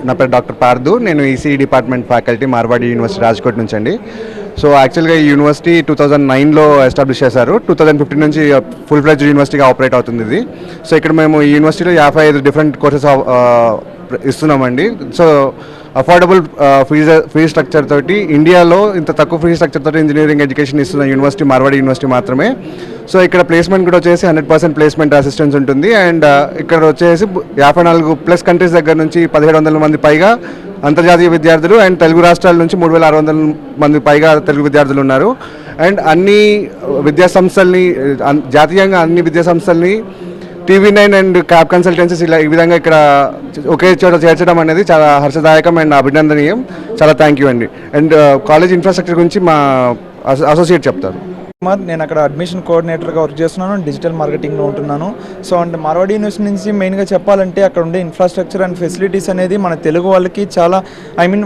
నా పేరు డాక్టర్ పార్దు. నేను ECE department faculty Marwadi university Rajkot నుంచి అండి. సో యాక్చువల్గా ఈ యూనివర్సిటీ 2009లో ఎస్టాబ్లిష్ చేశారు. 2015 నుంచి ఫుల్ ఫ్లెడ్జ్డ్ యూనివర్సిటీగా ఆపరేట్ అవుతుంది ఇది. సో ఇక్కడ మేము ఈ యూనివర్సిటీలో 55 డిఫరెంట్ కోర్సెస్ ఇస్తున్నామండి. సో అఫోర్డబుల్ ఫీ స్ట్రక్చర్ తోటి ఇండియాలో ఇంత తక్కువ ఫీ స్ట్రక్చర్ తోటి ఇంజనీరింగ్ ఎడ్యుకేషన్ ఇస్తున్న యూనివర్సిటీ మార్వాడి యూనివర్సిటీ మాత్రమే. సో ఇక్కడ ప్లేస్మెంట్ కూడా వచ్చేసి 100% ప్లేస్మెంట్ అసిస్టెన్స్ ఉంటుంది. అండ్ ఇక్కడ వచ్చేసి 54+ కంట్రీస్ దగ్గర నుంచి 1700 మంది పైగా అంతర్జాతీయ విద్యార్థులు అండ్ తెలుగు రాష్ట్రాల నుంచి 3600 మంది పైగా తెలుగు విద్యార్థులు ఉన్నారు. అండ్ అన్ని విద్యాసంస్థల్ని జాతీయంగా అన్ని విద్యాసంస్థల్ని TV9 అండ్ క్యాప్ కన్సల్టెన్సీస్ ఇలా ఈ విధంగా ఇక్కడ ఒకే చోట చేర్చడం అనేది చాలా హర్షదాయకం అండ్ అభినందనీయం. చాలా థ్యాంక్ యూ అండి. అండ్ కాలేజ్ ఇన్ఫ్రాస్ట్రక్చర్ గురించి మా అసోసియేట్ చెప్తారు. నేను అక్కడ అడ్మిషన్ కోఆర్డినేటర్గా వర్క్ చేస్తున్నాను, డిజిటల్ మార్కెటింగ్లో ఉంటున్నాను. సో అండ్ మార్వాడి యూనివర్సిటీ నుంచి మెయిన్గా చెప్పాలంటే అక్కడ ఉండే ఇన్ఫ్రాస్ట్రక్చర్ అండ్ ఫెసిలిటీస్ అనేది మన తెలుగు వాళ్ళకి చాలా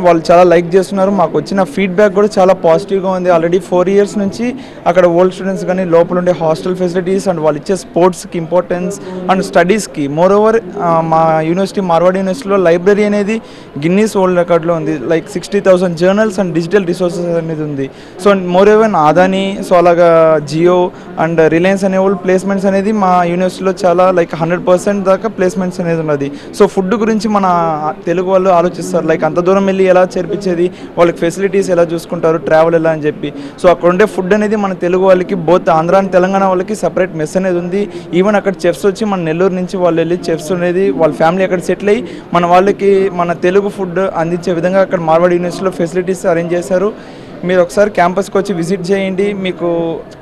వాళ్ళు చాలా లైక్ చేస్తున్నారు. మాకు వచ్చిన ఫీడ్బ్యాక్ కూడా చాలా పాజిటివ్గా ఉంది. ఆల్రెడీ 4 years నుంచి అక్కడ ఓల్డ్ స్టూడెంట్స్ కానీ లోపల ఉండే హాస్టల్ ఫెసిలిటీస్ అండ్ వాళ్ళు ఇచ్చే స్పోర్ట్స్కి ఇంపార్టెన్స్ అండ్ స్టడీస్కి మోర్ ఓవర్ మా యూనివర్సిటీ మార్వాడి యూనివర్సిటీలో లైబ్రరీ అనేది గిన్నీస్ వరల్డ్ రికార్డ్లో ఉంది. Like 60,000 journals and digital resources అనేది ఉంది. So more over Adani so అలాగా జియో అండ్ రిలయన్స్ అనే వాళ్ళు ప్లేస్మెంట్స్ అనేది మా యూనివర్సిటీలో చాలా లైక్ 100% దాకా ప్లేస్మెంట్స్ అనేది ఉన్నది. సో ఫుడ్ గురించి మన తెలుగు వాళ్ళు ఆలోచిస్తారు, లైక్ అంత దూరం వెళ్ళి ఎలా చేర్పించేది, వాళ్ళకి ఫెసిలిటీస్ ఎలా చూసుకుంటారు, ట్రావెల్ ఎలా అని చెప్పి. సో అక్కడ ఉండే ఫుడ్ అనేది మన తెలుగు వాళ్ళకి బోత్ ఆంధ్ర అండ్ తెలంగాణ వాళ్ళకి సపరేట్ మెస్ అనేది ఉంది. ఈవెన్ అక్కడ చెఫ్స్ వచ్చి మన నెల్లూరు నుంచి వాళ్ళు వెళ్ళి చెఫ్స్ అనేది వాళ్ళ ఫ్యామిలీ అక్కడ సెటిల్ అయ్యి మన వాళ్ళకి మన తెలుగు ఫుడ్ అందించే విధంగా అక్కడ మార్వాడి యూనివర్సిటీలో ఫెసిలిటీస్ అరేంజ్ చేశారు. మీరు ఒకసారి క్యాంపస్కి వచ్చి విజిట్ చేయండి, మీకు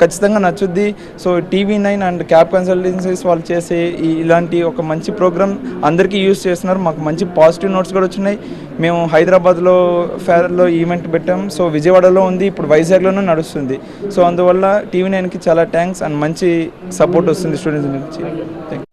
ఖచ్చితంగా నచ్చుద్ది. So TV9 and cap consultancies వాళ్ళు చేసే ఇలాంటి ఒక మంచి ప్రోగ్రామ్ అందరికీ యూజ్ చేస్తున్నారు. మాకు మంచి పాజిటివ్ నోట్స్ కూడా వచ్చినాయి. మేము హైదరాబాద్లో ఫేర్లో ఈవెంట్ పెట్టాం. సో విజయవాడలో ఉంది, ఇప్పుడు వైజాగ్లోనూ నడుస్తుంది. సో అందువల్ల TV9కి చాలా థ్యాంక్స్ అండ్ మంచి సపోర్ట్ వస్తుంది స్టూడెంట్స్ నుంచి. Thank you.